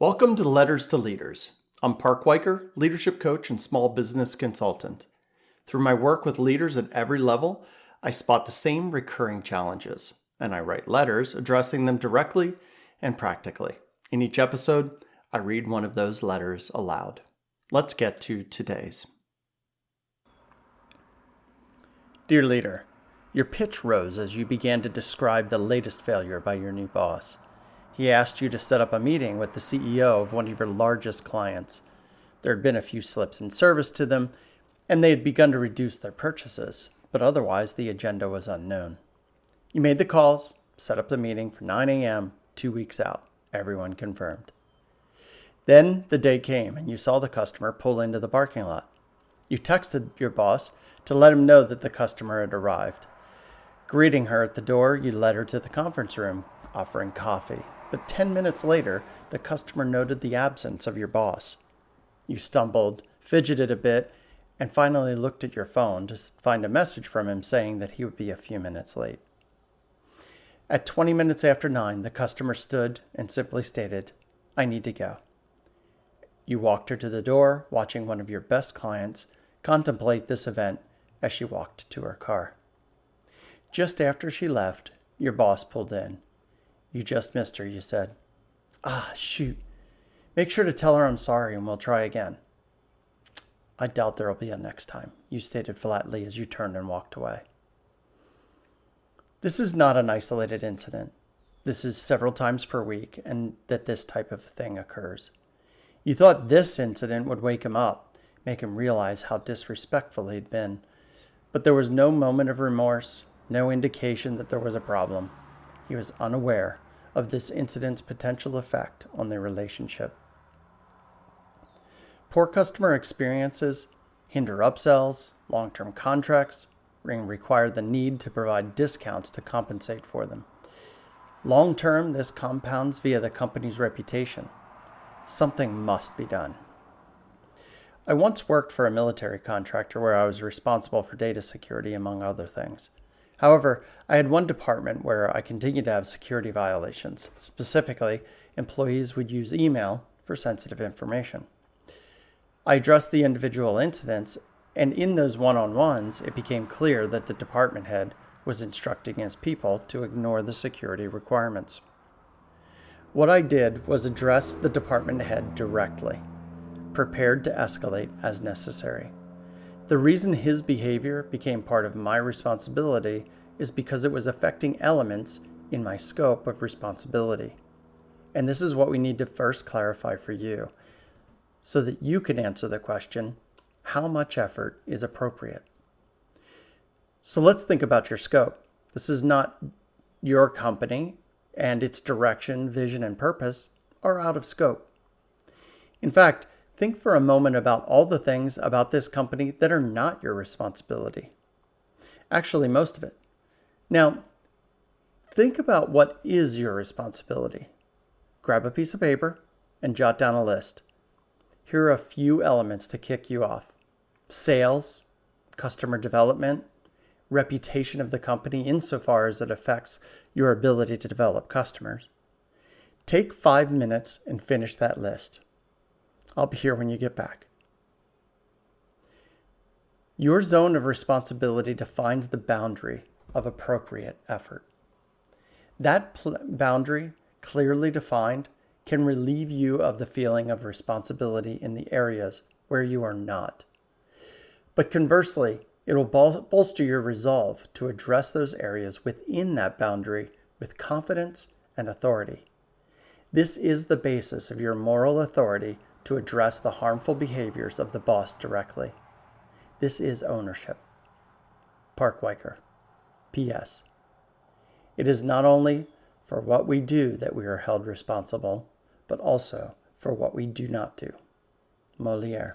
Welcome to Letters to Leaders. I'm Park Weicker, leadership coach and small business consultant. Through my work with leaders at every level, I spot the same recurring challenges, and I write letters addressing them directly and practically. In each episode, I read one of those letters aloud. Let's get to today's. Dear leader, your pitch rose as you began to describe the latest failure by your new boss. He asked you to set up a meeting with the CEO of one of your largest clients. There had been a few slips in service to them, and they had begun to reduce their purchases, but otherwise the agenda was unknown. You made the calls, set up the meeting for 9 a.m., 2 weeks out. Everyone confirmed. Then the day came, and you saw the customer pull into the parking lot. You texted your boss to let him know that the customer had arrived. Greeting her at the door, you led her to the conference room, offering coffee. But 10 minutes later, the customer noted the absence of your boss. You stumbled, fidgeted a bit, and finally looked at your phone to find a message from him saying that he would be a few minutes late. At 20 minutes after 9, the customer stood and simply stated, "I need to go." You walked her to the door, watching one of your best clients contemplate this event as she walked to her car. Just after she left, your boss pulled in. You just missed her, you said. Shoot. Make sure to tell her I'm sorry and we'll try again. I doubt there'll be a next time, you stated flatly as you turned and walked away. This is not an isolated incident. This is several times per week and that this type of thing occurs. You thought this incident would wake him up, make him realize how disrespectful he'd been. But there was no moment of remorse, no indication that there was a problem. He was unaware of this incident's potential effect on their relationship. Poor customer experiences hinder upsells, long-term contracts, and require the need to provide discounts to compensate for them. Long-term, this compounds via the company's reputation. Something must be done. I once worked for a military contractor where I was responsible for data security, among other things. However, I had one department where I continued to have security violations. Specifically, employees would use email for sensitive information. I addressed the individual incidents, and in those one-on-ones, it became clear that the department head was instructing his people to ignore the security requirements. What I did was address the department head directly, prepared to escalate as necessary. The reason his behavior became part of my responsibility is because it was affecting elements in my scope of responsibility. And this is what we need to first clarify for you, so that you can answer the question, how much effort is appropriate? So let's think about your scope. This is not your company, and its direction, vision, and purpose are out of scope. In fact, think for a moment about all the things about this company that are not your responsibility. Actually, most of it. Now, think about what is your responsibility. Grab a piece of paper and jot down a list. Here are a few elements to kick you off. Sales, customer development, reputation of the company insofar as it affects your ability to develop customers. Take 5 minutes and finish that list. I'll be here when you get back. Your zone of responsibility defines the boundary of appropriate effort. That boundary, clearly defined, can relieve you of the feeling of responsibility in the areas where you are not. But conversely, it will bolster your resolve to address those areas within that boundary with confidence and authority. This is the basis of your moral authority to address the harmful behaviors of the boss directly. This is ownership. Park Weicker. P.S. It is not only for what we do that we are held responsible, but also for what we do not do. Molière.